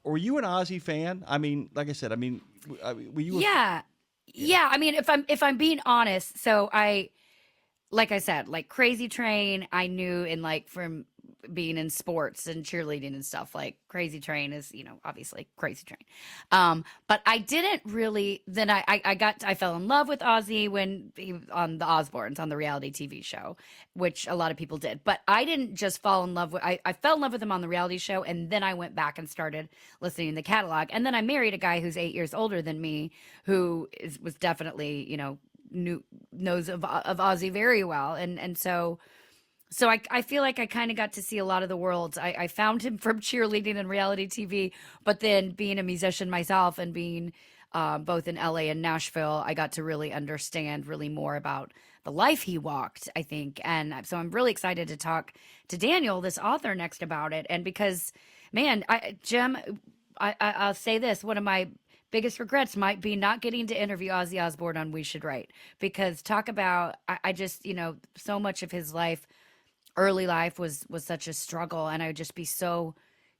Were you an Ozzy fan? I mean, like I said, were you a Yeah. yeah. Yeah, I mean, if I'm being honest, so I like I said, like Crazy Train, I knew in like from being in sports and cheerleading and stuff, like Crazy Train is, obviously Crazy Train. But I didn't really, then I fell in love with Ozzy when he was on the Osbournes on the reality TV show, which a lot of people did. But I didn't just fall in love with, I fell in love with him on the reality show. And then I went back and started listening to the catalog. And then I married a guy who's 8 years older than me, was definitely, knew knows of Ozzy very well, and so I feel like I kind of got to see a lot of the worlds. I found him from cheerleading and reality TV, but then being a musician myself and being both in LA and Nashville, I got to really understand really more about the life he walked, I think. And so I'm really excited to talk to Daniel, this author, next about it. And because, man, Jim, I'll say this: one of my biggest regrets might be not getting to interview Ozzy Osbourne on We Should Write, because talk about I just so much of his life, early life, was such a struggle, and I would just be so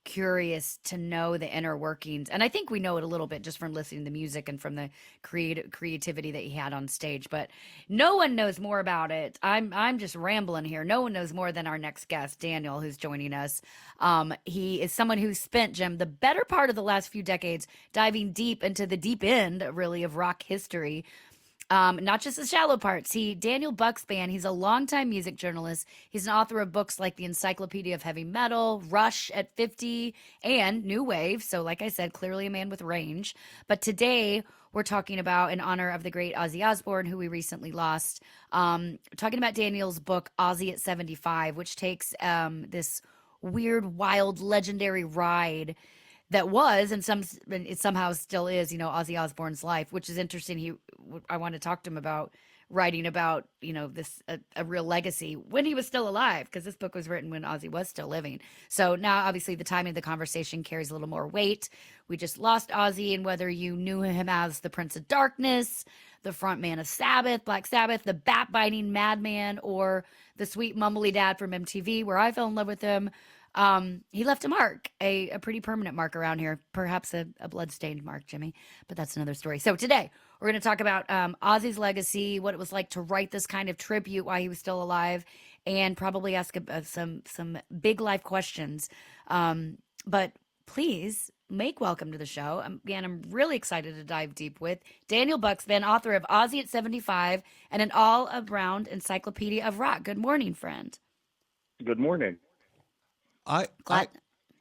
curious to know the inner workings. And I think we know it a little bit just from listening to music and from the creativity that he had on stage, but no one knows more about it. I'm just rambling here. No one knows more than our next guest, Daniel, who's joining us. He is someone who spent, Jim, the better part of the last few decades diving deep into the deep end, really, of rock history, not just the shallow parts. Daniel Bukszpan, he's a longtime music journalist. He's an author of books like the Encyclopedia of Heavy Metal, Rush at 50, and New Wave. So, like I said, clearly a man with range. But today, we're talking about, in honor of the great Ozzy Osbourne, who we recently lost, talking about Daniel's book, Ozzy at 75, which takes this weird, wild, legendary ride that was, and it somehow still is, Ozzy Osbourne's life, which is interesting. I want to talk to him about writing about, this a real legacy when he was still alive, because this book was written when Ozzy was still living. So now, obviously, the timing of the conversation carries a little more weight. We just lost Ozzy, and whether you knew him as the Prince of Darkness, the front man of Sabbath, Black Sabbath, the bat-biting madman, or the sweet mumbly dad from MTV, where I fell in love with him, he left a mark, a pretty permanent mark around here, perhaps a blood-stained mark, Jimmy, but that's another story. So today we're going to talk about Ozzy's legacy, what it was like to write this kind of tribute while he was still alive, and probably ask some big life questions. But please make welcome to the show. Again, I'm really excited to dive deep with Daniel Bukszpan, author of Ozzy at 75 and an all-around encyclopedia of rock. Good morning, friend. Good morning. I Glad.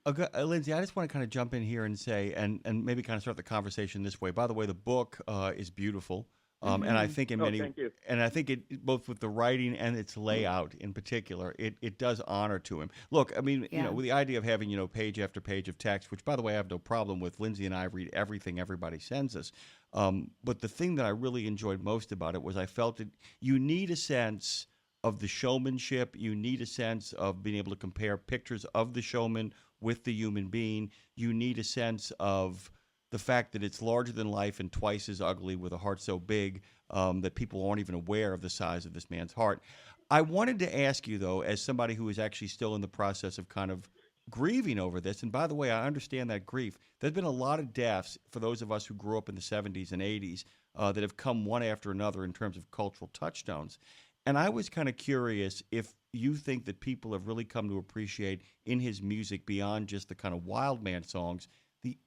Okay, Lindsay, I just want to kind of jump in here and say, and maybe kind of start the conversation this way. By the way, the book is beautiful, and I Mm-hmm. think Oh, thank you. and I think both with the writing and its layout in particular, it does honor to him. Look, I mean, Yeah. with the idea of having page after page of text, which by the way I have no problem with. Lindsay and I read everything everybody sends us, but the thing that I really enjoyed most about it was I felt that you need a sense of the showmanship. You need a sense of being able to compare pictures of the showman with the human being. You need a sense of the fact that it's larger than life and twice as ugly, with a heart so big that people aren't even aware of the size of this man's heart. I wanted to ask you, though, as somebody who is actually still in the process of kind of grieving over this, and by the way, I understand that grief. There's been a lot of deaths for those of us who grew up in the 70s and 80s that have come one after another in terms of cultural touchstones. And I was kind of curious if you think that people have really come to appreciate in his music, beyond just the kind of wild man songs,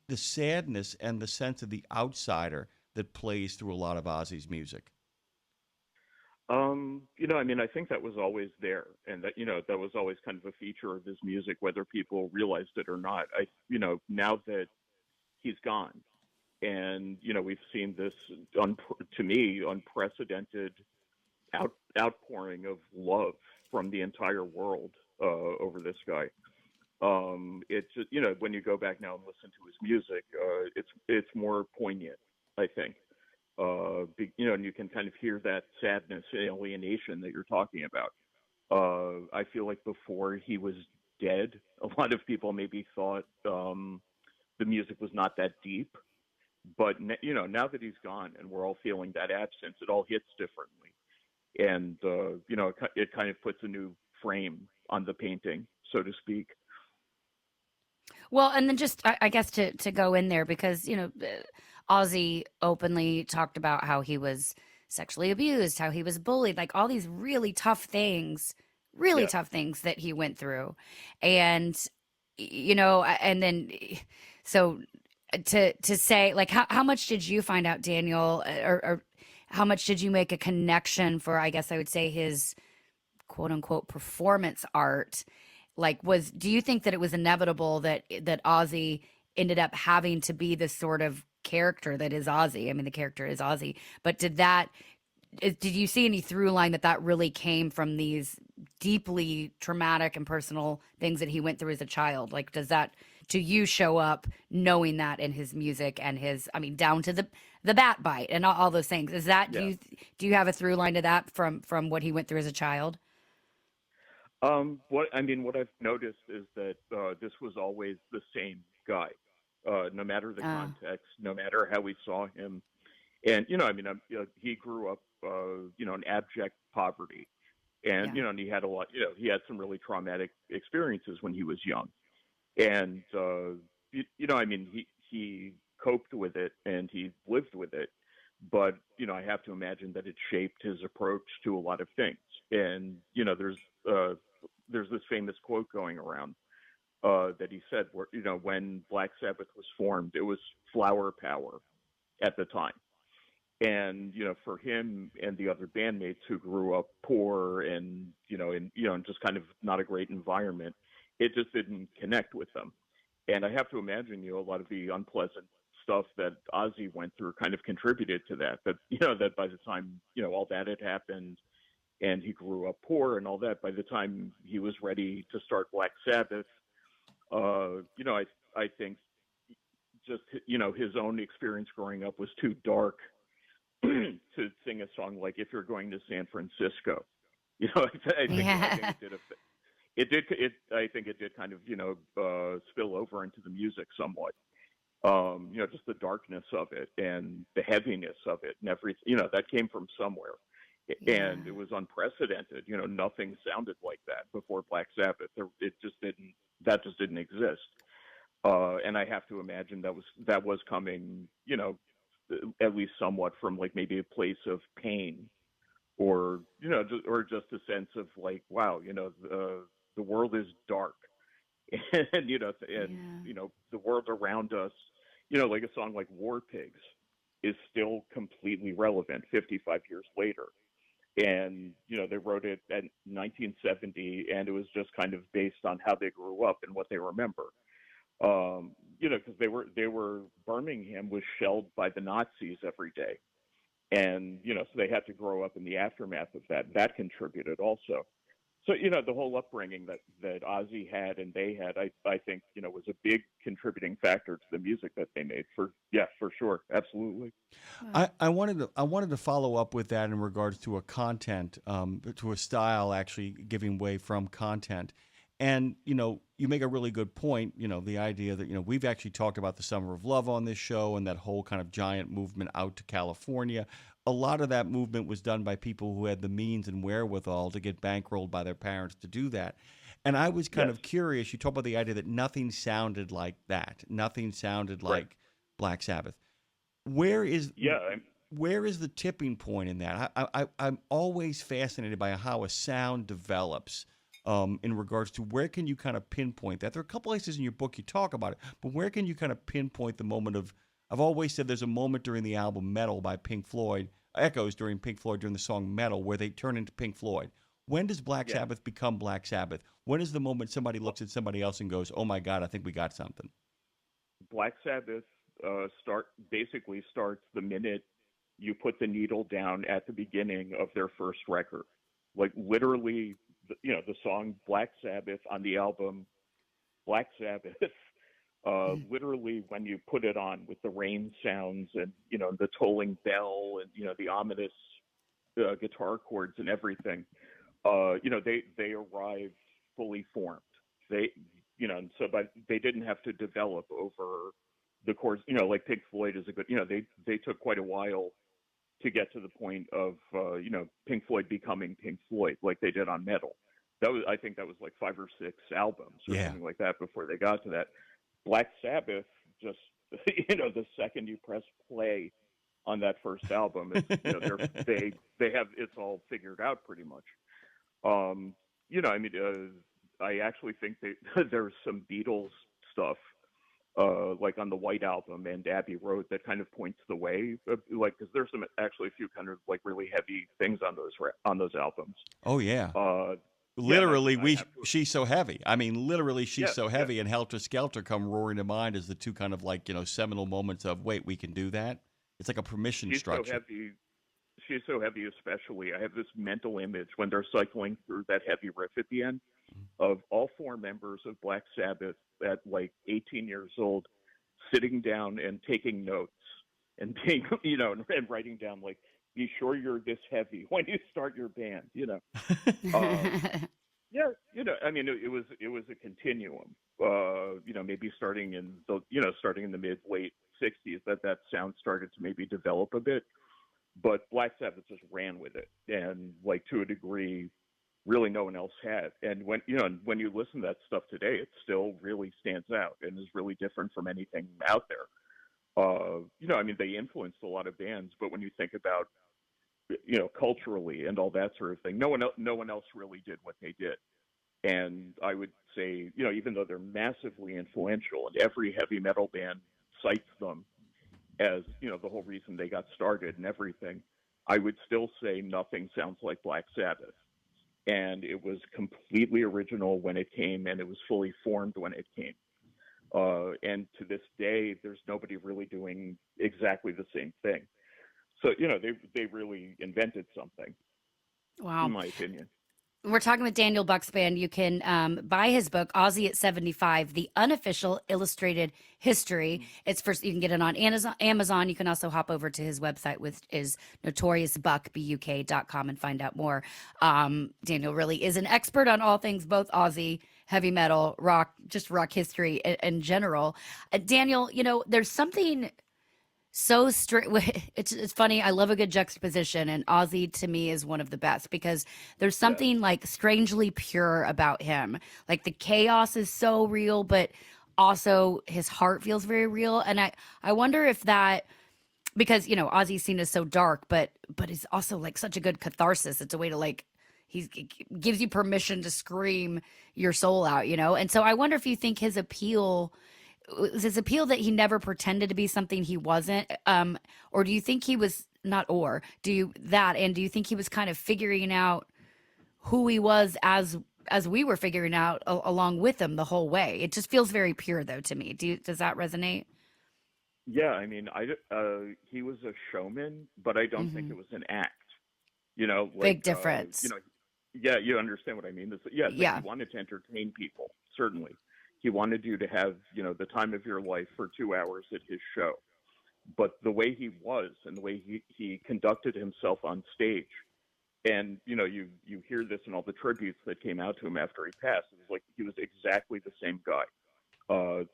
the sadness and the sense of the outsider that plays through a lot of Ozzy's music. I mean, I think that was always there, and that was always kind of a feature of his music, whether people realized it or not. Now that he's gone, and we've seen this, to me, unprecedented outpouring of love from the entire world over this guy. It's just, when you go back now and listen to his music, it's more poignant, I think. And you can kind of hear that sadness, alienation that you're talking about. I feel like before he was dead, a lot of people maybe thought the music was not that deep. But now that he's gone and we're all feeling that absence, it all hits differently, and it kind of puts a new frame on the painting, so to speak. Well, and then just I guess to go in there because Ozzy openly talked about how he was sexually abused, how he was bullied, like all these really Yeah. tough things that he went through, and and then so to say like how much did you find out, Daniel, or how much did you make a connection for I guess I would say his quote unquote performance art, like was do you think that it was inevitable that Ozzy ended up having to be this sort of character that is Ozzy? I mean, the character is Ozzy, but did you see any through line that really came from these deeply traumatic and personal things that he went through as a child? Like, does that do you show up knowing that in his music and his, I mean, down to the bat bite and all those things? Is that Yeah. do you have a through line to that from what he went through as a child? What I've noticed is that this was always the same guy, no matter the Uh, context, no matter how we saw him. And he grew up, in abject poverty, and yeah. and he had a lot. He had some really traumatic experiences when he was young, and he coped with it and he lived with it. But I have to imagine that it shaped his approach to a lot of things. And uh, there's this famous quote going around that he said, where when Black Sabbath was formed, it was flower power at the time. And for him and the other bandmates who grew up poor and in just kind of not a great environment, it just didn't connect with them. And I have to imagine a lot of the unpleasant stuff that Ozzy went through kind of contributed to that. That by the time all that had happened and he grew up poor and all that, by the time he was ready to start Black Sabbath, I think just his own experience growing up was too dark to sing a song like "If You're Going to San Francisco." I think Yeah. I think it did kind of spill over into the music somewhat. Just the darkness of it and the heaviness of it and everything. That came from somewhere, and it Yeah. was unprecedented. Nothing sounded like that before Black Sabbath. It just didn't. That just didn't exist. And I have to imagine that was coming. At least somewhat from like maybe a place of pain or or just a sense of like, wow, the world is dark. And Yeah. the world around us, like a song like War Pigs is still completely relevant 55 years later. And they wrote it in 1970, and it was just kind of based on how they grew up and what they remember. Because they were Birmingham was shelled by the Nazis every day, and so they had to grow up in the aftermath of that. That contributed also. So the whole upbringing that Ozzy had and they had, I think was a big contributing factor to the music that they made. For sure, absolutely. Wow. I wanted to follow up with that in regards to a content, to a style actually giving way from content. And you make a really good point. The idea that we've actually talked about the Summer of Love on this show and that whole kind of giant movement out to California. A lot of that movement was done by people who had the means and wherewithal to get bankrolled by their parents to do that. And I was kind Yes. of curious. You talk about the idea that nothing sounded like that. Nothing sounded Right. like Black Sabbath. Where is Yeah. where is the tipping point in that? I'm always fascinated by how a sound develops, in regards to where can you kind of pinpoint that? There are a couple places in your book you talk about it, but where can you kind of pinpoint the moment of? I've always said there's a moment during the album Metal by Pink Floyd, echoes during Pink Floyd during the song Metal, where they turn into Pink Floyd. When does Black Yeah. Sabbath become Black Sabbath? When is the moment somebody looks at somebody else and goes, "Oh my God, I think we got something"? Black Sabbath basically starts the minute you put the needle down at the beginning of their first record. Like literally, the song Black Sabbath on the album Black Sabbath. Literally, when you put it on with the rain sounds and the tolling bell and the ominous guitar chords and everything, they arrived fully formed. They, and so but they didn't have to develop over the course. Like Pink Floyd is a good. They took quite a while to get to the point of Pink Floyd becoming Pink Floyd, like they did on Metal. I think that was like 5 or 6 albums or Yeah. something like that before they got to that. Black Sabbath just the second you press play on that first album, it's they have it's all figured out pretty much. Um, I mean, I actually think there's some Beatles stuff, like on the White Album and Abbey Road, that kind of points the way. Like, because there's some actually a few kind of like really heavy things on those albums. Oh yeah. Yeah, and Literally, I have to, she's so heavy. I mean, literally, she's yeah, so yeah. heavy, and Helter Skelter come roaring to mind as the two kind of like seminal moments of wait, we can do that. It's like a permission She's so structure. heavy. She's so heavy, especially. I have this mental image when they're cycling through that heavy riff at the end of all four members of Black Sabbath at like 18 years old, sitting down and taking notes and being, and writing down like, be sure you're this heavy when you start your band. Um, yeah, I mean, it was a continuum. Maybe starting in the mid late 60s, that sound started to maybe develop a bit, but Black Sabbath just ran with it, and like to a degree, really no one else had. And when you listen to that stuff today, it still really stands out and is really different from anything out there. I mean, they influenced a lot of bands, but when you think about culturally and all that sort of thing, no one else really did what they did. And I would say, even though they're massively influential, and every heavy metal band cites them as the whole reason they got started and everything, I would still say nothing sounds like Black Sabbath. And it was completely original when it came, and it was fully formed when it came. And to this day, there's nobody really doing exactly the same thing. So they really invented something, Wow. in my opinion. We're talking with Daniel Bukszpan. You can buy his book, Ozzy at 75, The Unofficial Illustrated History. It's first, you can get it on Amazon. You can also hop over to his website, which is notoriousbuk.com, and find out more. Daniel really is an expert on all things, both Ozzy, heavy metal, rock, just rock history in general. Daniel, there's something so strict. It's funny. I love a good juxtaposition, and Ozzy to me is one of the best because there's Yeah. something like strangely pure about him. Like the chaos is so real, but also his heart feels very real. And I wonder if that, because Ozzy's seen as so dark, but it's also like such a good catharsis. It's a way to like it gives you permission to scream your soul out, And so I wonder if you think his appeal that he never pretended to be something he wasn't, or do you think he was not, or do you think he was kind of figuring out who he was as we were figuring out along with him the whole way? It just feels very pure though to me. Does that resonate? Yeah, I mean, he was a showman, but I don't think Hmm. it was an act. Big difference. Yeah, you understand what I mean. Like Yeah. he wanted to entertain people, certainly. He wanted you to have, the time of your life for 2 hours at his show. But the way he was and the way he conducted himself on stage, and you hear this in all the tributes that came out to him after he passed. It was like he was exactly the same guy.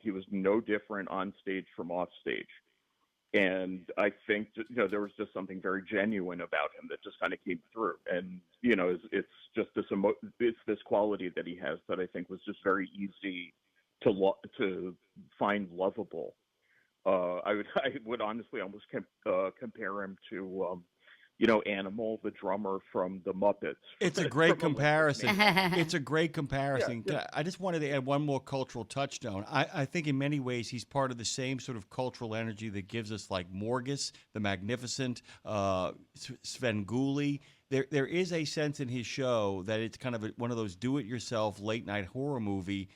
He was no different on stage from off stage. And I think there was just something very genuine about him that just kind of came through. And it's just it's this quality that he has that I think was just very easy to find lovable. I would honestly almost compare him to Animal, the drummer from the Muppets. It's a great From Electric comparison. Man. It's a great comparison. Yeah. I just wanted to add one more cultural touchstone. I think in many ways he's part of the same sort of cultural energy that gives us like Morgus, the Magnificent, Svengoolie. There is a sense in his show that it's kind of one of those do-it-yourself late-night horror movie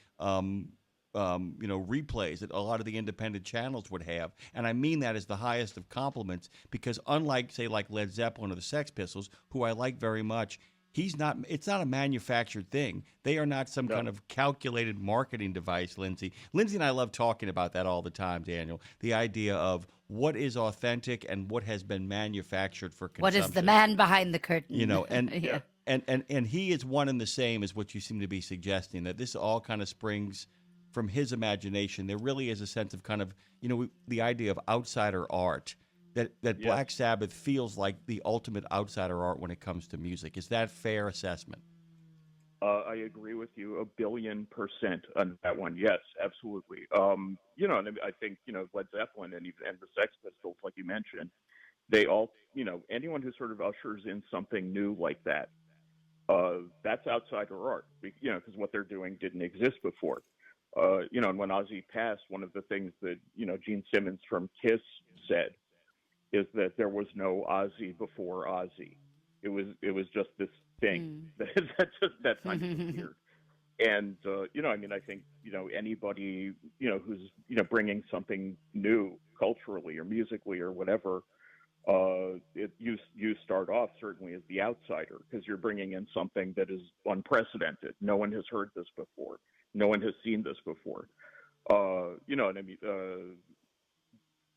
replays that a lot of the independent channels would have. And I mean that as the highest of compliments because unlike, say, like Led Zeppelin or the Sex Pistols, who I like very much, it's not a manufactured thing. They are not some kind of calculated marketing device, Lindsay. Lindsay and I love talking about that all the time, Daniel. The idea of what is authentic and what has been manufactured for consumption. What is the man behind the curtain? And Yeah. and he is one and the same as what you seem to be suggesting, that this all kind of springs from his imagination. There really is a sense of kind of, the idea of outsider art, that Yes. Black Sabbath feels like the ultimate outsider art when it comes to music. Is that fair assessment? I agree with you 1,000,000,000% on that one. Yes, absolutely. And I think Led Zeppelin and the Sex Pistols, like you mentioned, they all anyone who sort of ushers in something new like that, that's outsider art. Because what they're doing didn't exist before. And when Ozzy passed, one of the things that Gene Simmons from Kiss said is that there was no Ozzy before Ozzy. It was just this thing that kind of appeared. And I think anybody who's bringing something new culturally or musically or whatever, you start off certainly as the outsider because you're bringing in something that is unprecedented. No one has heard this before. No one has seen this before.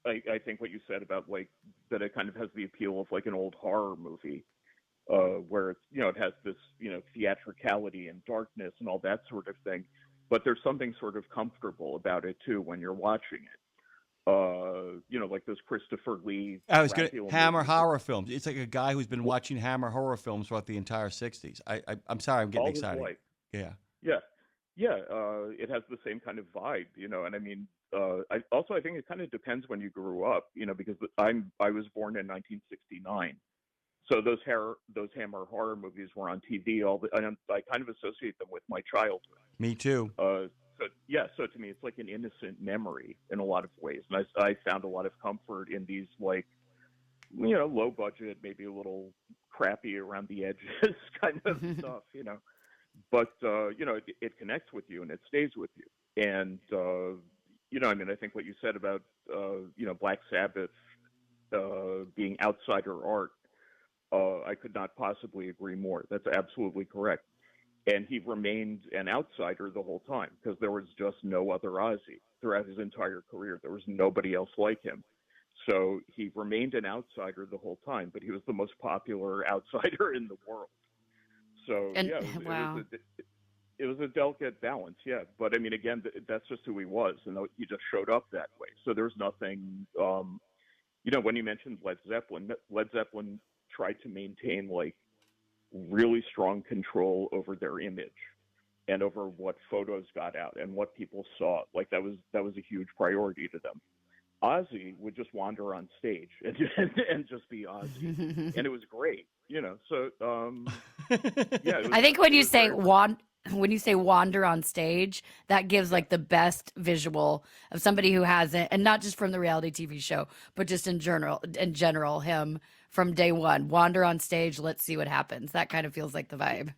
I think what you said about like that it kind of has the appeal of like an old horror movie, where it's, it has this theatricality and darkness and all that sort of thing, but there's something sort of comfortable about it too when you're watching it. Like those Christopher Lee. I was going to Hammer horror films. It's like a guy who's been watching Hammer horror films throughout the entire '60s. I'm sorry, I'm getting excited. Life. Yeah. It has the same kind of vibe, and I mean, I think it kind of depends when you grew up, because I was born in 1969, so those Hammer horror movies were on TV and I kind of associate them with my childhood. Me too. So to me, it's like an innocent memory in a lot of ways, and I found a lot of comfort in these like, low budget, maybe a little crappy around the edges kind of stuff, But it connects with you and it stays with you. And I think what you said about Black Sabbath being outsider art, I could not possibly agree more. That's absolutely correct. And he remained an outsider the whole time because there was just no other Ozzy throughout his entire career. There was nobody else like him. So he remained an outsider the whole time, but he was the most popular outsider in the world. So wow. It was a delicate balance, yeah. But I mean, again, that's just who he was, and he just showed up that way. So there's nothing, when you mentioned Led Zeppelin tried to maintain like really strong control over their image and over what photos got out and what people saw. Like that was a huge priority to them. Ozzy would just wander on stage and just be Ozzy, and it was great, So I think when you say wander on stage, that gives like the best visual of somebody who hasn't, and not just from the reality TV show, but just in general, him from day one, wander on stage. Let's see what happens. That kind of feels like the vibe.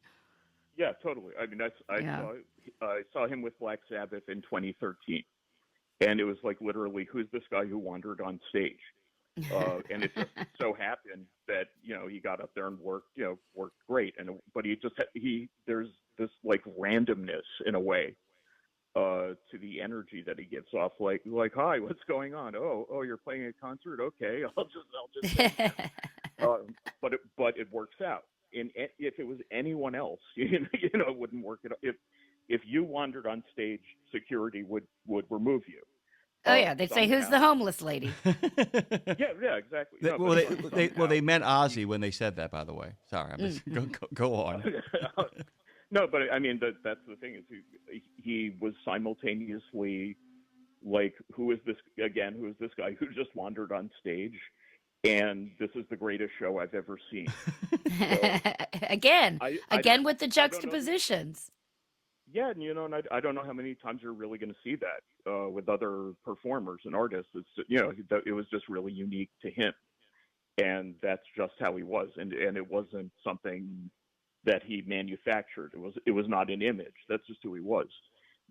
Yeah, totally. I mean, I saw him with Black Sabbath in 2013. And it was like literally, who's this guy who wandered on stage? And it just so happened that he got up there and worked great. But there's this like randomness in a way to the energy that he gives off. Like hi, what's going on? Oh, you're playing a concert? Okay, I'll just. But it works out. And if it was anyone else, it wouldn't work. If you wandered on stage, security would remove you. Oh yeah, they'd say, "Who's the homeless lady?" yeah, exactly. They meant Ozzy when they said that. By the way, sorry, I'm just go on. No, but I mean that's the thing is he was simultaneously like, who is this guy who just wandered on stage? And this is the greatest show I've ever seen. So, again with the juxtapositions. Yeah, and I don't know how many times you're really going to see that with other performers and artists. It's it was just really unique to him, and that's just how he was. And it wasn't something that he manufactured. It was not an image. That's just who he was.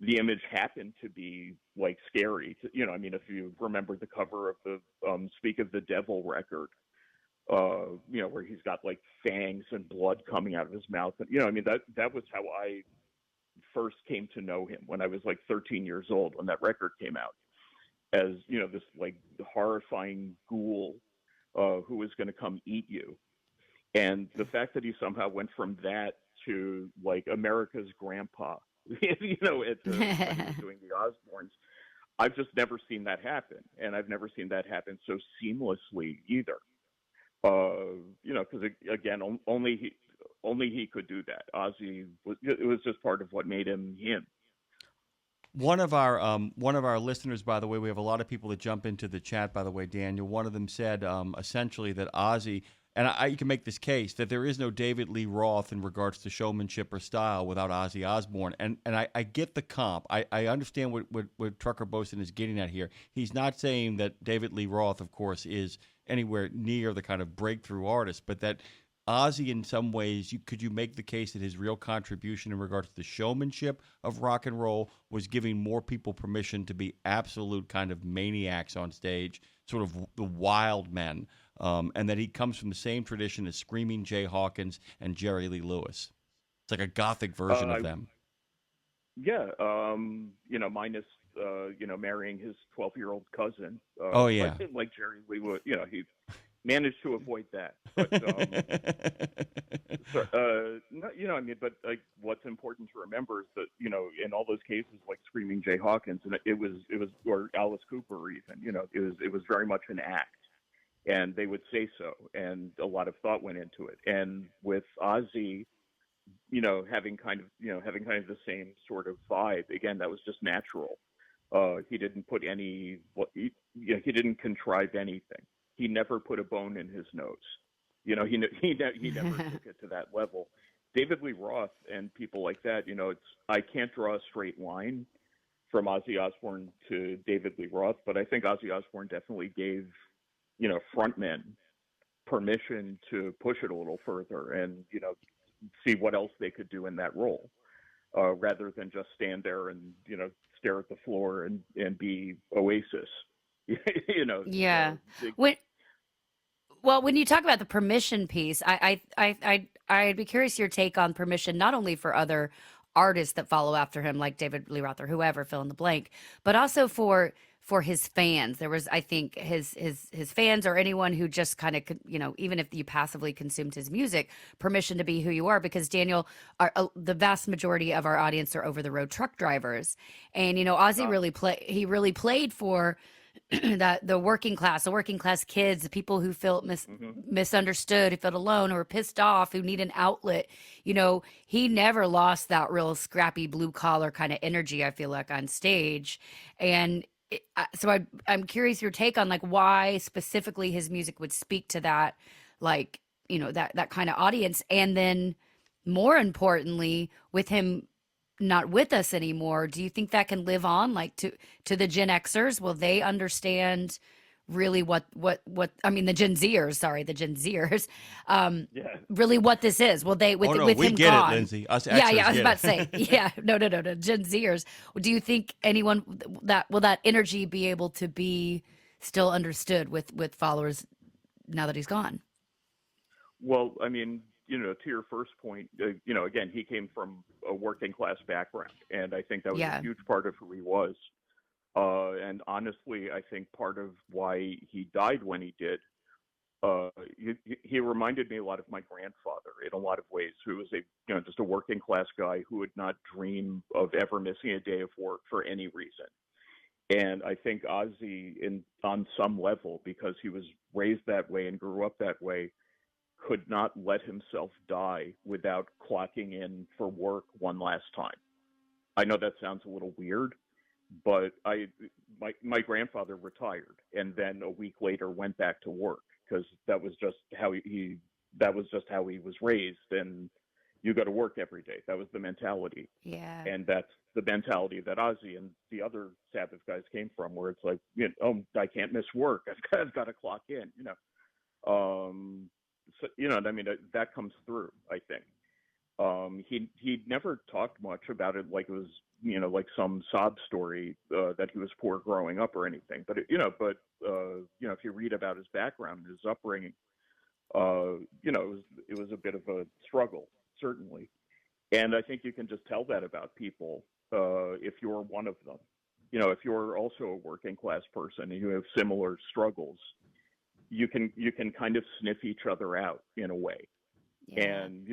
The image happened to be like scary. I mean, if you remember the cover of the "Speak of the Devil" record, where he's got like fangs and blood coming out of his mouth. And, I mean, that was how I first came to know him when I was like 13 years old when that record came out, as this like horrifying ghoul who was going to come eat you. And the fact that he somehow went from that to like America's grandpa, at when he was doing the Osbournes, I've just never seen that happen, and I've never seen that happen so seamlessly either. Because again, only only he could do that. Ozzy was, it was just part of what made him him. One of our listeners, by the way, we have a lot of people that jump into the chat. By the way, Daniel, one of them said essentially that Ozzy, and you can make this case that there is no David Lee Roth in regards to showmanship or style without Ozzy Osbourne. And I get the comp. I understand what Trucker Bosun is getting at here. He's not saying that David Lee Roth, of course, is anywhere near the kind of breakthrough artist, but that Ozzy, in some ways, could you make the case that his real contribution in regards to the showmanship of rock and roll was giving more people permission to be absolute kind of maniacs on stage, sort of the wild men, and that he comes from the same tradition as Screaming Jay Hawkins and Jerry Lee Lewis. It's like a gothic version of them. Yeah, minus marrying his 12-year-old cousin. Oh yeah, like Jerry Lee Lewis. He managed to avoid that. But, but like what's important to remember is that, in all those cases, like Screaming Jay Hawkins, and it was, or Alice Cooper even, it was very much an act, and they would say so, and a lot of thought went into it. And with Ozzy, having kind of the same sort of vibe, again, that was just natural. He didn't put he didn't contrive anything. He never put a bone in his nose. He never took it to that level. David Lee Roth and people like that, I can't draw a straight line from Ozzy Osbourne to David Lee Roth, but I think Ozzy Osbourne definitely gave, frontmen permission to push it a little further and, see what else they could do in that role, rather than just stand there and, stare at the floor and be Oasis. Yeah. When you talk about the permission piece, I'd be curious your take on permission, not only for other artists that follow after him, like David Lee Roth or whoever, fill in the blank, but also for his fans. There was, I think, his fans or anyone who just kind of, even if you passively consumed his music, permission to be who you are. Because Daniel, the vast majority of our audience are over the road truck drivers, and Ozzy really played for the working class kids, the people who felt misunderstood, who felt alone, who were pissed off, who need an outlet. He never lost that real scrappy blue collar kind of energy, I feel like, on stage. And so I'm curious your take on like why specifically his music would speak to that, like, that kind of audience. And then more importantly, with him not with us anymore, do you think that can live on, like, to the Gen Xers? Will they understand really what I mean, the Gen Zers, really what this is? Will they, with we him get gone? it, Lindsay. Us Yeah, Xers I was get about it. to say, yeah, no, Gen Zers. Do you think anyone that energy be able to be still understood with followers now that he's gone? Well, I mean, to your first point, again, he came from a working class background, and I think that was a huge part of who he was. And honestly, I think part of why he died when he did, he reminded me a lot of my grandfather in a lot of ways, who was just a working class guy who would not dream of ever missing a day of work for any reason. And I think Ozzy, on some level, because he was raised that way and grew up that way, could not let himself die without clocking in for work one last time. I know that sounds a little weird, but my grandfather retired and then a week later went back to work because that was just how he was raised, and you go to work every day. That was the mentality. Yeah. And that's the mentality that Ozzy and the other Sabbath guys came from, where it's like, I can't miss work. I've got to clock in, So, I mean, that comes through, I think. He never talked much about it like it was, like some sob story that he was poor growing up or anything. But, if you read about his background, his upbringing, it was a bit of a struggle, certainly. And I think you can just tell that about people if you're one of them. If you're also a working class person and you have similar struggles, you can kind of sniff each other out in a way. Yeah. And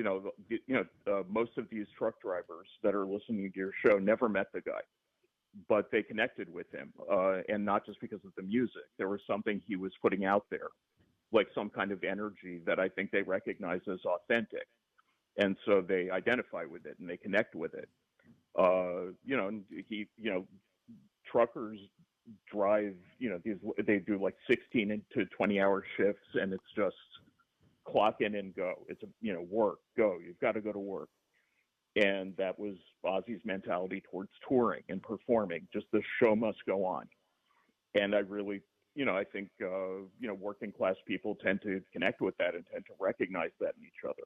most of these truck drivers that are listening to your show never met the guy, but they connected with him, and not just because of the music. There was something he was putting out there, like some kind of energy that I think they recognize as authentic. and so they identify with it and they connect with it. And truckers drive, they do like 16 to 20-hour shifts, and it's just clock in and go. It's work, go. You've got to go to work. And that was Ozzy's mentality towards touring and performing. Just the show must go on. And I really, I think, working class people tend to connect with that and tend to recognize that in each other.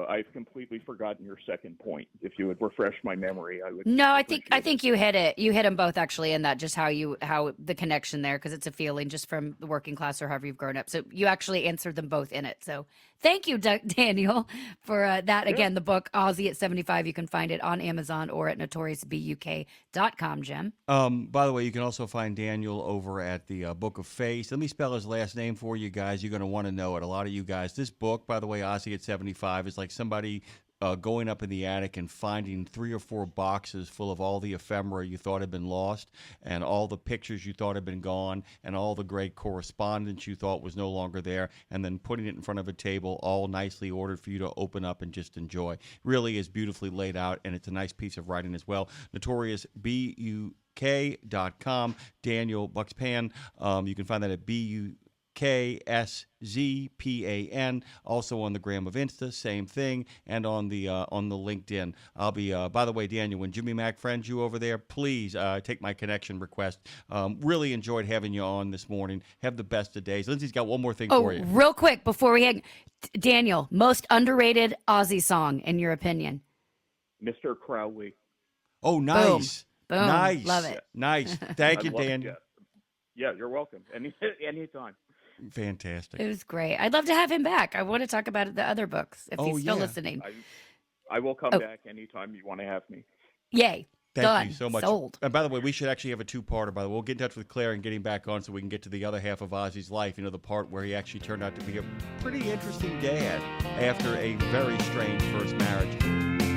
I've completely forgotten your second point. If you would refresh my memory, I would. No, I appreciate think you hit it. You hit them both actually in that, just how the connection there, because it's a feeling just from the working class or however you've grown up. So you actually answered them both in it. So thank you, Daniel, for that. Yeah. Again, the book Ozzy at 75. You can find it on Amazon or at notoriousbuk.com. Jim. By the way, you can also find Daniel over at the Book of Face. Let me spell his last name for you guys. You're going to want to know it. A lot of you guys. This book, by the way, Ozzy at 75, is like somebody going up in the attic and finding 3 or 4 boxes full of all the ephemera you thought had been lost, and all the pictures you thought had been gone, and all the great correspondence you thought was no longer there, and then putting it in front of a table, all nicely ordered for you to open up and just enjoy. Really is beautifully laid out, and it's a nice piece of writing as well. NotoriousBUK.com. Daniel Bukszpan. You can find that at BUKSZPAN. Also on the gram of Insta, same thing, and on the LinkedIn. I'll be. By the way, Daniel, when Jimmy Mac friends you over there, please take my connection request. Really enjoyed having you on this morning. Have the best of days. Lindsay's got one more thing for you. Real quick before we hang, Daniel, most underrated Ozzy song in your opinion? Mr. Crowley. Oh, nice. Boom. Nice. Love it. Nice. Thank you, I love it, Daniel. Yeah, you're welcome. Anytime. Fantastic. It was great. I'd love to have him back. I want to talk about the other books if he's still listening. I will come back anytime you want to have me. Yay. Thank Done. you so much. Sold. And by the way, we should actually have a 2-parter. By the way, we'll get in touch with Claire and get him back on so we can get to the other half of Ozzy's life. The part where he actually turned out to be a pretty interesting dad after a very strange first marriage.